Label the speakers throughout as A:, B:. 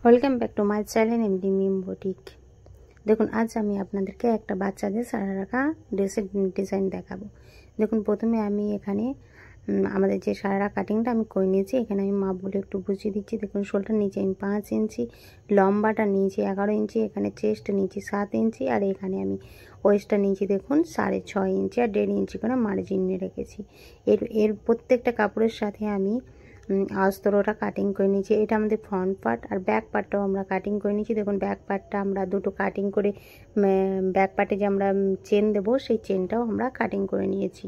A: Welcome back to my channel MD Mim boutique. দেখুন আজ আমি আপনাদেরকে একটা বাচ্চাদের সারা রাখা ড্রেসের ডিজাইন দেখাবো। দেখুন প্রথমে আমি এখানে আমাদের যে সারা কাটিংটা আমি করে নিয়েছি, এখানে আমি মাপ বলে একটু বুঝিয়ে দিচ্ছি। দেখুন শোল্ডার নিচে আমি 5 ইঞ্চি, লম্বাটা নিয়েছি 11 ইঞ্চি, এখানে চেস্ট নিয়েছি 7 ইঞ্চি, আর এখানে আমি ওয়েস্টটা নিয়েছি দেখুন 6.5 ইঞ্চি আর 1.5 ইঞ্চি করে মার্জিন নিয়ে রেখেছি। এর প্রত্যেকটা কাপড়ের সাথে আমি আস্তরটা কাটিং করে নিয়েছি। এটা আমাদের ফ্রন্ট পার্ট, আর ব্যাক পার্টটাও আমরা কাটিং করে নিয়েছি। দেখুন ব্যাক পার্টটা আমরা দুটো কাটিং করে ব্যাক পার্টে যে আমরা চেন দেবো সেই চেনটাও আমরা কাটিং করে নিয়েছি।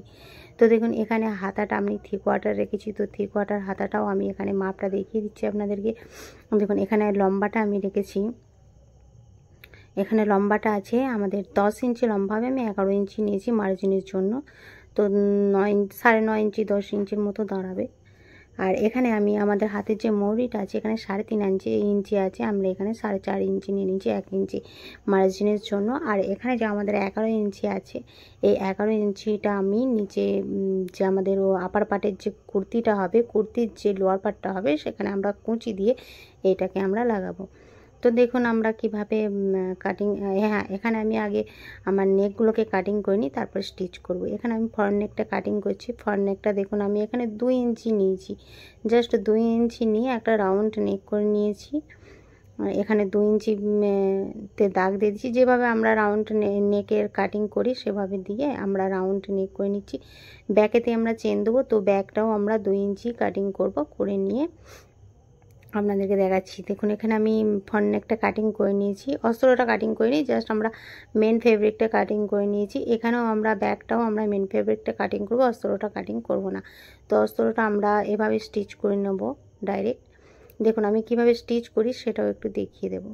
A: তো দেখুন এখানে হাতাটা আমি 3/4 রেখেছি, তো 3/4 হাতাটাও আমি এখানে মাপটা দেখিয়ে দিচ্ছি আপনাদেরকে। দেখুন এখানে লম্বাটা আমি রেখেছি, এখানে লম্বাটা আছে আমাদের 10 ইঞ্চি লম্বা হবে, আমি 11 ইঞ্চি নিয়েছি মার্জিনের জন্য। তো 9.5 ইঞ্চি 10 ইঞ্চির মতো দাঁড়াবে। আর এখানে আমি আমাদের হাতের যে মৌরিটা আছে এখানে 3.5 ইঞ্চি আছে, আমরা এখানে 4.5 ইঞ্চি নিয়ে নিয়েছি 1 ইঞ্চি মার্জিনের জন্য। আর এখানে যে আমাদের 11 ইঞ্চি আছে, এই 11 ইঞ্চিটা আমি নিচে যে আমাদের আপার পার্টের যে কুর্তিটা হবে, কুর্তির যে লোয়ার পার্টটা হবে সেখানে আমরা কুঁচি দিয়ে এইটাকে আমরা লাগাবো। তো দেখুন আমরা কিভাবে কাটিং, হ্যাঁ এখানে আমি আগে আমার নেকগুলোকে কাটিং করে নিই, তারপর স্টিচ করব। এখানে আমি ফ্রন্ট নেকটা কাটিং করছি। ফ্রন্ট নেকটা দেখুন আমি এখানে 2 ইঞ্চি নিয়েছি, জাস্ট 2 ইঞ্চি নিয়ে একটা রাউন্ড নেক করে নিয়েছি। এখানে 2 ইঞ্চি তে দাগ দিয়ে দিচ্ছি। যেভাবে আমরা রাউন্ড নেকের কাটিং করি সেভাবে দিয়ে আমরা রাউন্ড নেক করে নিচ্ছি। ব্যাকেতে আমরা চেন দেবো, তো ব্যাকটাও আমরা 2 ইঞ্চি কাটিং করব, করে নিয়ে আপনাদেরকে দেখাচ্ছি। দেখুন এখানে আমি ফ্রন্ট নেকটা কাটিং করে নিয়েছি, অস্ত্রটা কাটিং করে নিই, জাস্ট আমরা মেন ফেব্রিকটা কাটিং করে নিয়েছি। এখানেও আমরা ব্যাকটাও আমরা মেন ফেব্রিকটা কাটিং করব, অস্ত্রটা কাটিং করব না। তো অস্ত্রটা আমরা এভাবে স্টিচ করে নেব ডাইরেক্ট। দেখুন আমি কিভাবে স্টিচ করি সেটাও একটু দেখিয়ে দেব।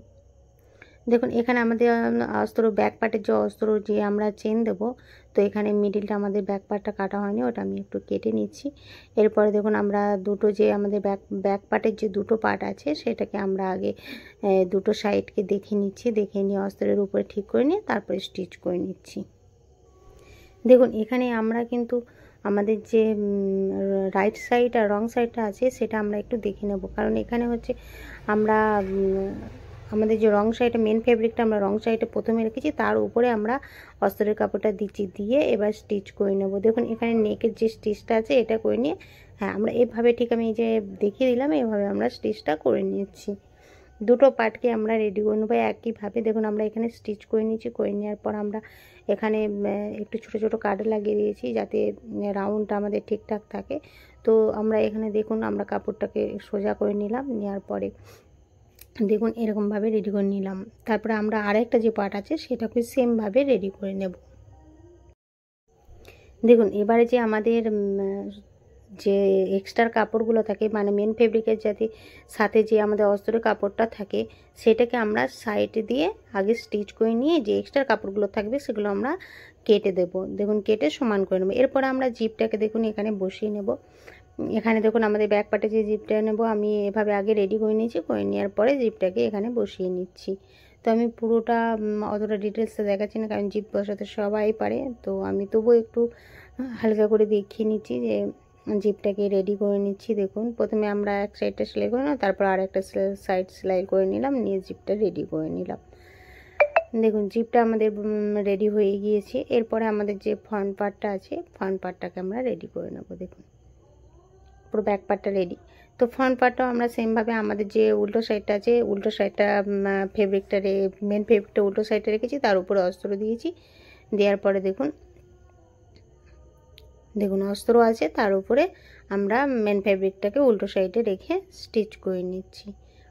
A: দেখুন এখানে আমাদের অস্ত্র ব্যাক পার্টের যে অস্ত্র যে আমরা চেন দেব, তো এখানে মিডিলটা আমাদের ব্যাক পার্টটা কাটা হয়নি, ওটা আমি একটু কেটে নিচ্ছি। এরপরে দেখুন আমরা দুটো যে আমাদের ব্যাক পার্টের যে দুটো পার্ট আছে সেটাকে আমরা আগে দুটো সাইডকে দেখে নিচ্ছি, দেখে নিয়ে অস্ত্রের উপরে ঠিক করে নিয়ে তারপরে স্টিচ করে নিচ্ছি। দেখুন এখানে আমরা কিন্তু আমাদের যে রাইট সাইড আর রং সাইডটা আছে সেটা আমরা একটু দেখে নেব, কারণ এখানে হচ্ছে আমরা আমাদের যে রং সাইডে মেন ফেব্রিকটা আমরা রং সাইডে প্রথমে রেখেছি, তার উপরে আমরা অস্ত্রের কাপড়টা দিচ্ছি, দিয়ে এবার স্টিচ করে নেব। দেখুন এখানে নেকের যে স্টিচটা আছে এটা করে নিয়ে, হ্যাঁ আমরা এভাবে ঠিক আমি এই যে দেখিয়ে দিলাম এভাবে আমরা স্টিচটা করে নিচ্ছি। দুটো পার্টকে আমরা রেডি করে নেবো একইভাবে। দেখুন আমরা এখানে স্টিচ করে নিচ্ছি, করে নেওয়ার পর আমরা এখানে একটু ছোট ছোট কাট লাগিয়ে দিয়েছি যাতে রাউন্ডটা আমাদের ঠিকঠাক থাকে। তো আমরা এখানে দেখুন আমরা কাপড়টাকে সোজা করে নিলাম, নেওয়ার পরে দেখুন এরকমভাবে রেডি করে নিলাম। তারপরে আমরা আরেকটা যে পার্ট আছে সেটাকে সেমভাবে রেডি করে নেব। দেখুন এবারে যে আমাদের যে এক্সট্রা কাপড়গুলো থাকে, মানে মেন ফেব্রিকের যাতে সাথে যে আমাদের অস্ত্রের কাপড়টা থাকে সেটাকে আমরা সাইডে দিয়ে আগে স্টিচ করে নিয়ে যে এক্সট্রা কাপড়গুলো থাকবে সেগুলো আমরা কেটে দেব। দেখুন কেটে সমান করে নেব। এরপরে আমরা জিপটাকে দেখুন এখানে বসিয়ে নেব। এখানে দেখুন আমাদের ব্যাক পার্টে যে জিপটা নেব আমি এভাবে আগে রেডি করে নিয়েছি, করে নেওয়ার পরে জিপটাকে এখানে বসিয়ে নিচ্ছি। তো আমি পুরোটা অতটা ডিটেলসে দেখাচ্ছি না, কারণ জিপ বসাতে সবাই পারে, তো আমি তবুও একটু হালকা করে দেখিয়ে নিচ্ছি যে জিপটাকে রেডি করে নিচ্ছি। দেখুন প্রথমে আমরা এক সাইডটা সেলাই করে নিলাম, তারপর আর একটা সাইড সেলাই করে নিলাম, নিয়ে জিপটা রেডি করে নিলাম। দেখুন জিপটা আমাদের রেডি হয়ে গিয়েছে। এরপরে আমাদের যে ফ্রন্ট পার্টটা আছে ফ্রন্ট পার্টটাকে আমরা রেডি করে নেব। দেখুন পুরো ব্যাক পার্টটা রেডি। তো ফ্রন্ট পার্টটাও আমরা সেমভাবে আমাদের যে উল্টো সাইডটা আছে উল্টো সাইডটা ফেব্রিকটা মেন ফেব্রিকটা উল্টো সাইডে রেখেছি, তার উপরে অস্ত্র দিয়েছি। দেওয়ার পরে দেখুন অস্ত্র আছে, তার উপরে আমরা মেন ফেব্রিকটাকে উল্টো সাইডে রেখে স্টিচ করে নিচ্ছি।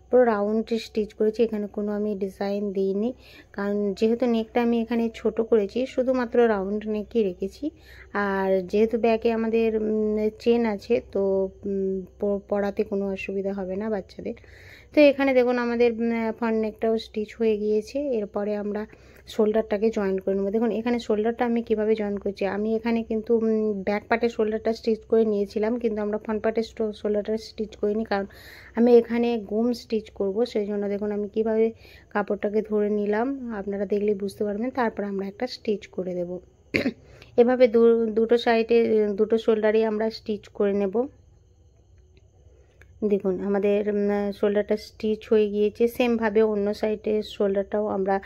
A: পুরো রাউন্ড স্টিচ করেছি, এখানে কোনো আমি ডিজাইন দিইনি, কারণ যেহেতু নেকটা আমি এখানে ছোট করেছি শুধুমাত্র রাউন্ড নেকই রেখেছি। আর যেহেতু ব্যাগে আমাদের চেন আছে তো পরাতে কোনো অসুবিধা হবে না বাচ্চাদের। তো এখানে দেখুন আমাদের ফ্রন্ট নেকটাও স্টিচ হয়ে গিয়েছে। এরপরে আমরা শোল্ডারটাকে জয়েন করে নেবো। দেখুন এখানে শোল্ডারটা আমি কিভাবে জয়েন করছি, আমি এখানে কিন্তু ব্যাক পার্টের শোল্ডারটা স্টিচ করে নিয়েছিলাম, কিন্তু আমরা ফ্রন্ট পার্টের শোল্ডারটা স্টিচ করিনি, কারণ আমি এখানে গুম স্টিচ করব, সেই জন্য দেখুন আমি কিভাবে কাপড়টাকে ধরে নিলাম, আপনারা দেখলেই বুঝতে পারবেন। তারপর আমরা একটা স্টিচ করে দেব। এভাবে দুটো সাইডে দুটো শোল্ডারে আমরা স্টিচ করে নেব। দেখুন আমাদের শোল্ডারটা স্টিচ হয়ে গিয়েছে। সেমভাবে অন্য সাইডের শোল্ডারটাও আমরা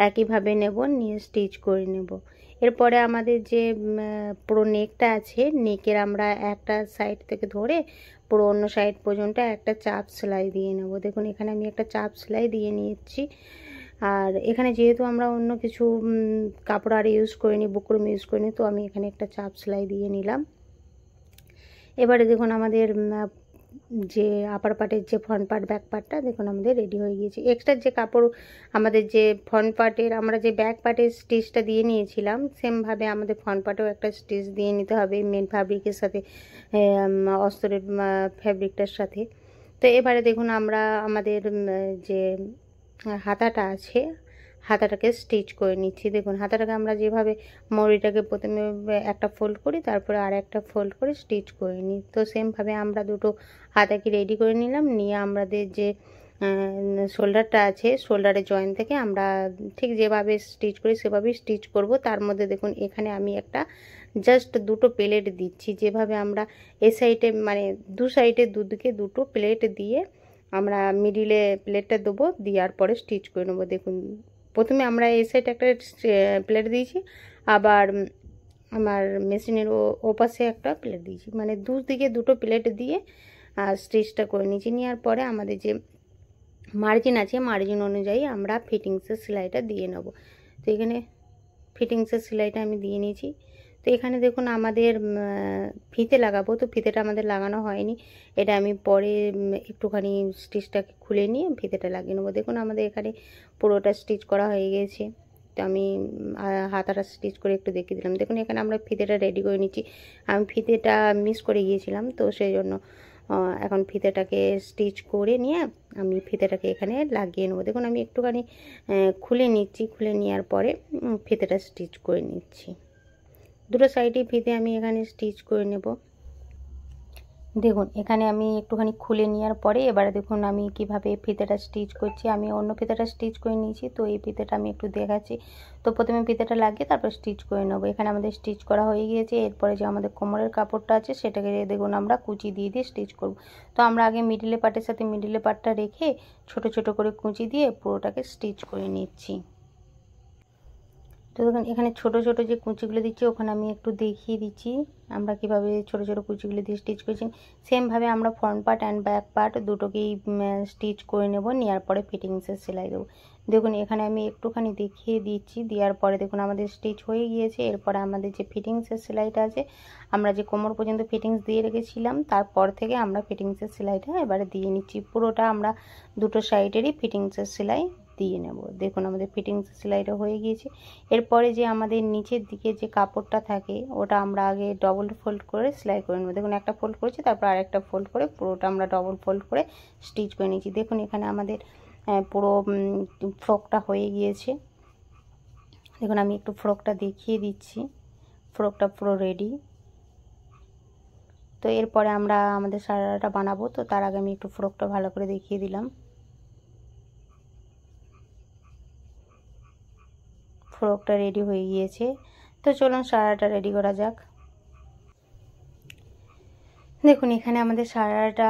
A: একইভাবে নেব, নিয়ে স্টিচ করে নেব। এরপরে আমাদের যে পুরো নেকটা আছে, নেকের আমরা একটা সাইড থেকে ধরে পুরো অন্য সাইড পর্যন্ত একটা চাপ সেলাই দিয়ে নেব। দেখুন এখানে আমি একটা চাপ সেলাই দিয়ে নিয়েছি। আর এখানে যেহেতু আমরা অন্য কিছু কাপড় আর ইউজ করিনি, বুকরম ইউজ করিনি, তো আমি এখানে একটা চাপ সেলাই দিয়ে নিলাম। এবারে দেখুন আমাদের যে আপার পার্টের যে ফ্রন্ট পার্ট ব্যাক পার্টটা দেখুন আমাদের রেডি হয়ে গিয়েছে। এক্সট্রা যে কাপড় আমাদের যে ফ্রন্ট পার্টের আমরা যে ব্যাক পার্টের স্টিচটা দিয়ে নিয়েছিলাম, সেমভাবে আমাদের ফ্রন্ট পার্টেও একটা স্টিচ দিয়ে নিতে হবে মেন ফ্যাব্রিকের সাথে, অস্তরের ফ্যাব্রিকটার সাথে। তো এবারে দেখুন আমরা আমাদের যে হাতাটা আছে, হাতাটাকে স্টিচ করে নিচ্ছি। দেখুন হাতাটাকে আমরা যেভাবে মড়িটাকে প্রথমে একটা ফোল্ড করি, তারপরে আর একটা ফোল্ড করে স্টিচ করে নিই। তো সেমভাবে আমরা দুটো হাতাকে রেডি করে নিলাম। নিয়ে আমাদের যে শোল্ডারটা আছে, শোল্ডারের জয়েন্ট থেকে আমরা ঠিক যেভাবে স্টিচ করি সেভাবেই স্টিচ করব। তার মধ্যে দেখুন এখানে আমি একটা জাস্ট দুটো প্লেট দিচ্ছি। যেভাবে আমরা এ সাইডে মানে দু সাইডে দুদিকে দুটো প্লেট দিয়ে আমরা মিডিলে প্লেটটা দেবো, দেওয়ার পরে স্টিচ করে নেবো। দেখুন প্রথমে আমরা এই সাইডে একটা প্লেট দিয়েছি, আবার আমার মেশিনের ওপাশে একটা প্লেট দিয়েছি, মানে দুদিকে দুটো প্লেট দিয়ে স্টিচটা করে নিয়েছি। নেওয়ার পরে আমাদের যে মার্জিন আছে, মার্জিন অনুযায়ী আমরা ফিটিংসের সেলাইটা দিয়ে নেব। তো এখানে ফিটিংসের সেলাইটা আমি দিয়ে নিয়েছি। তো এখানে দেখুন আমাদের ফিতে লাগাবো, তো ফিতেটা আমাদের লাগানো হয়নি, এটা আমি পরে একটুখানি স্টিচটাকে খুলে নিয়ে ফিতেটা লাগিয়ে নেবো। দেখুন আমাদের এখানে পুরোটা স্টিচ করা হয়ে গেছে। তো আমি হাতাটা স্টিচ করে একটু দেখিয়ে দিলাম। দেখুন এখানে আমরা ফিতেটা রেডি করে নিচ্ছি। আমি ফিতেটা মিস করে গিয়েছিলাম, তো সেই জন্য এখন ফিতেটাকে স্টিচ করে নিয়ে আমি ফিতেটাকে এখানে লাগিয়ে নেবো। দেখুন আমি একটুখানি খুলে নিচ্ছি, খুলে নেওয়ার পরে ফিতেটা স্টিচ করে নিচ্ছি। দুটো সাইডে ফিতে আমি এখানে স্টিচ করে নেব। দেখুন এখানে আমি একটুখানি খুলে নেওয়ার পরে এবারে দেখুন আমি কিভাবে ফিতেটা স্টিচ করছি। আমি অন্য ফিতেটা স্টিচ করে নিয়েছি, তো এই ফিতেটা আমি একটু দেখাচ্ছি। তো প্রথমে ফিতেটা লাগিয়ে তারপর স্টিচ করে নেবো। এখানে আমাদের স্টিচ করা হয়ে গিয়েছে। এরপরে যে আমাদের কোমরের কাপড়টা আছে সেটাকে দেখুন আমরা কুচি দিয়ে দিয়ে স্টিচ করব। তো আমরা আগে মিডিলে পার্টের সাথে মিডিলে পার্টটা রেখে ছোট ছোট করে কুচি দিয়ে পুরোটাকে স্টিচ করে নিচ্ছি। তো দেখুন এখানে ছোট ছোট যে কুচিগুলো দিচ্ছি ওখানে আমি একটু দেখিয়ে দিচ্ছি আমরা কিভাবে ছোট ছোট কুচিগুলো দিয়ে স্টিচ করেছি। সেমভাবে আমরা front part and back part দুটোকেই স্টিচ করে নেব। নেওয়ার পরে ফিটিংসের সেলাই দেবো। দেখুন এখানে আমি একটুখানি দেখিয়ে দিচ্ছি। দেওয়ার পরে দেখুন আমাদের স্টিচ হয়ে গিয়েছে। এরপরে আমাদের যে ফিটিংসের সেলাইটা আছে, আমরা যে কোমর পর্যন্ত ফিটিংস দিয়ে রেখেছিলাম, তারপর থেকে আমরা ফিটিংসের সেলাইটা এবারে দিয়ে নিচ্ছি। পুরোটা আমরা দুটো সাইডেরই ফিটিংসের সেলাই দিয়ে নেব। দেখুন আমাদের ফিটিংস সেলাইটা হয়ে গিয়েছে। এরপরে যে আমাদের নিচের দিকে যে কাপড়টা থাকে ওটা আমরা আগে ডবল ফোল্ড করে সেলাই করে নেব। দেখুন একটা ফোল্ড করেছি, তারপর আরেকটা ফোল্ড করে পুরোটা আমরা ডবল ফোল্ড করে স্টিচ করে নিয়েছি। দেখুন এখানে আমাদের পুরো ফ্রকটা হয়ে গিয়েছে। দেখুন আমি একটু ফ্রকটা দেখিয়ে দিচ্ছি। ফ্রকটা পুরো রেডি। তো এরপরে আমরা আমাদের সারাটা বানাবো, তো তার আগে আমি একটু ফ্রকটা ভালো করে দেখিয়ে দিলাম। ফ্রকটা রেডি হয়ে গিয়েছে। তো চলুন সারাটা রেডি করা যাক। দেখুন এখানে আমাদের সারাটা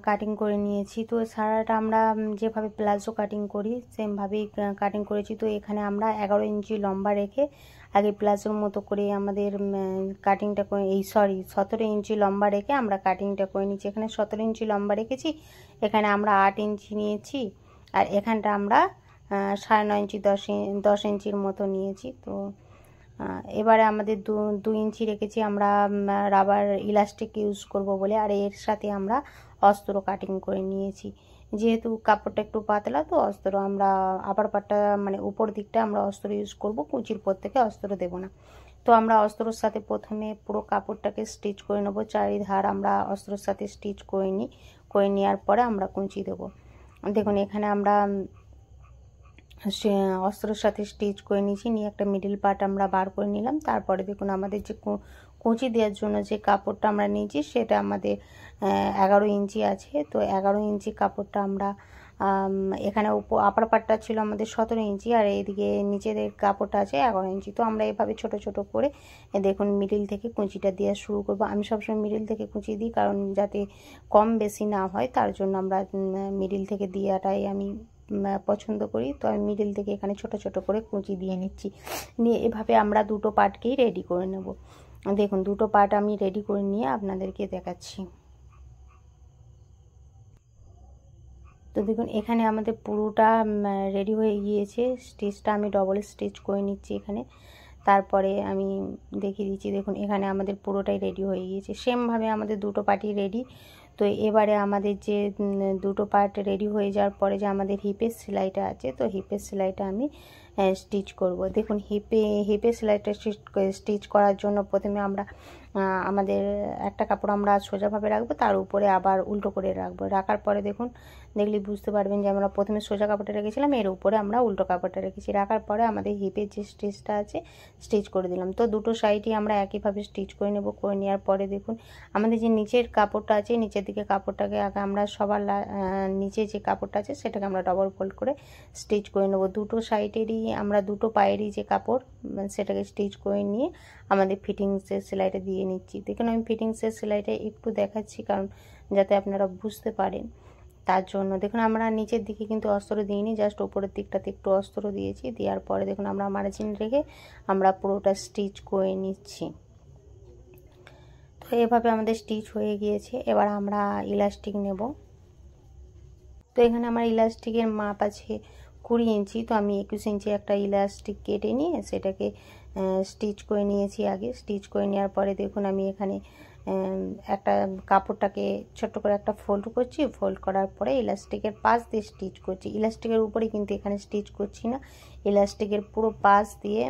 A: কাটিং করে নিয়েছি। তো সারাটা আমরা যেভাবে প্লাজো কাটিং করি সেমভাবেই কাটিং করেছি। তো এখানে আমরা 11 ইঞ্চি লম্বা রেখে আগে প্লাজোর মতো করে আমাদের কাটিংটা করে 17 ইঞ্চি লম্বা রেখে আমরা কাটিংটা করে নিচ্ছি। এখানে 17 ইঞ্চি লম্বা রেখেছি, এখানে আমরা 8 ইঞ্চি নিয়েছি, আর এখানটা আমরা 9.5 ইঞ্চি 10 ইঞ্চির মতো নিয়েছি। তো এবারে আমাদের 2 ইঞ্চি রেখেছি আমরা রাবার ইলাস্টিক ইউজ করব বলে, আর এর সাথে আমরা অস্ত্র কাটিং করে নিয়েছি। যেহেতু কাপড়টা একটু পাতলা, তো অস্ত্র আমরা আপার পাটটা মানে উপর দিকটা আমরা অস্ত্র ইউজ করব, কুচির পর থেকে অস্ত্র দেব না। তো আমরা অস্ত্রর সাথে প্রথমে পুরো কাপড়টাকে স্টিচ করে নেব। চারিধার আমরা অস্ত্রর সাথে স্টিচ করে নিই। করে নেওয়ার পরে আমরা কুচি দেব। দেখুন এখানে আমরা অস্ত্রের সাথে স্টিচ করে নিয়েছি। নিয়ে একটা মিডল পার্ট আমরা বার করে নিলাম। তারপরে দেখুন আমাদের যে কুচি দেওয়ার জন্য যে কাপড়টা আমরা নিয়েছি সেটা আমাদের 11 ইঞ্চি আছে। তো 11 ইঞ্চি কাপড়টা আমরা এখানে আপার পাটটা ছিল আমাদের 17 ইঞ্চি, আর এইদিকে নিচের কাপড়টা আছে 11 ইঞ্চি। তো আমরা এভাবে ছোট ছোট করে দেখুন মিডিল থেকে কুঁচিটা দেওয়া শুরু করব। আমি সবসময় মিডিল থেকে কুঁচি দিই, কারণ যাতে কম বেশি না হয়, তার জন্য আমরা মিডিল থেকে দেওয়াটাই আমি পছন্দ করি। তো আমি মিডিল থেকে এখানে ছোট ছোট করে কুঁচি দিয়ে নিচ্ছি। নিয়ে এভাবে আমরা দুটো পার্টকেই রেডি করে নেব। দেখুন দুটো পার্ট আমি রেডি করে নিয়ে আপনাদেরকে দেখাচ্ছি। তো দেখুন এখানে আমাদের পুরোটা রেডি হয়ে গিয়েছে। স্টিচটা আমি ডবল স্টিচ করে নিচ্ছি এখানে, তারপরে আমি দেখিয়ে দিচ্ছি। দেখুন এখানে আমাদের পুরোটাই রেডি হয়ে গিয়েছে। সেমভাবে আমাদের দুটো পার্টই রেডি। তো এবারে আমাদের যে দুটো পার্ট রেডি হয়ে যাওয়ার পরে যে আমাদের হিপের সেলাইটা আছে, তো হিপের সেলাইটা আমি স্টিচ করব। দেখুন হিপের সেলাইটা স্টিচ করার জন্য প্রথমে আমরা আমাদের একটা কাপড় আমরা সোজাভাবে রাখবো, তার উপরে আবার উল্টো করে রাখবো। রাখার পরে দেখুন দেখলে বুঝতে পারবেন যে আমরা প্রথমে সোজা কাপড়টা রেখেছিলাম, এর উপরে আমরা উল্টো কাপড়টা রেখেছি। রাখার পরে আমাদের হিপের যে স্টিচটা আছে স্টিচ করে দিলাম। তো দুটো সাইডই আমরা একইভাবে স্টিচ করে নেব। করে নেওয়ার পরে দেখুন আমাদের যে নিচের কাপড়টা আছে, নিচের দিকে কাপড়টাকে আগে আমরা সবার নিচে যে কাপড়টা আছে সেটাকে আমরা ডবল ফোল্ড করে স্টিচ করে নেব। দুটো সাইডেরই আমরা দুটো পায়েরই যে কাপড় সেটাকে স্টিচ করে নিয়ে আমাদের ফিটিংসের সেলাইটা দিয়ে নিচ্ছি। দেখুন আমি ফিটিংসের সেলাইটা একটু দেখাচ্ছি, কারণ যাতে আপনারা বুঝতে পারেন, তার জন্য। দেখুন আমরা নিচের দিকে কিন্তু অস্ত্র দিইনি, জাস্ট ওপরের দিকটাতে একটু অস্ত্র দিয়েছি। দেওয়ার পরে দেখুন আমরা মার্জিন রেখে আমরা পুরোটা স্টিচ করে নিচ্ছি। তো এভাবে আমাদের স্টিচ হয়ে গিয়েছে। এবার আমরা ইলাস্টিক নেব। তো এখানে আমার ইলাস্টিকের মাপ আছে 20 ইঞ্চি। তো আমি 21 ইঞ্চি একটা ইলাস্টিক কেটে নিয়ে সেটাকে স্টিচ করে নিয়েছি আগে। স্টিচ করে নেওয়ার পরে দেখুন আমি এখানে একটা কাপড়টাকে ছোট্ট করে একটা ফোল্ড করছি। ফোল্ড করার পরে ইলাস্টিকের পাশ দিয়ে স্টিচ করছি। ইলাস্টিকের উপরে কিন্তু এখানে স্টিচ করছি না, ইলাস্টিকের পুরো পাশ দিয়ে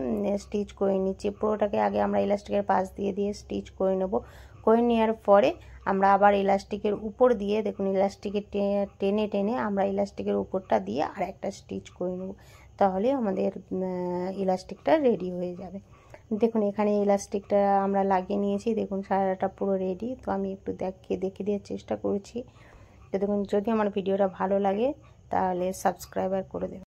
A: স্টিচ করে নিচ্ছি। পুরোটাকে আগে আমরা ইলাস্টিকের পাশ দিয়ে স্টিচ করে নেব। করে নেওয়ার পরে আমরা আবার ইলাস্টিকের উপর দিয়ে দেখুন ইলাস্টিকের টেনে টেনে আমরা ইলাস্টিকের উপরটা দিয়ে আর একটা স্টিচ করে নেব। তাহলে আমাদের ইলাস্টিকটা রেডি হয়ে যাবে। দেখুন এখানে ইলাস্টিকটা আমরা লাগিয়ে নিয়েছি। দেখুন সারাটা পুরো রেডি। তো আমি একটু দেখে দেওয়ার চেষ্টা করছি। তো দেখুন যদি আমার ভিডিওটা ভালো লাগে তাহলে সাবস্ক্রাইবার করে দেবেন।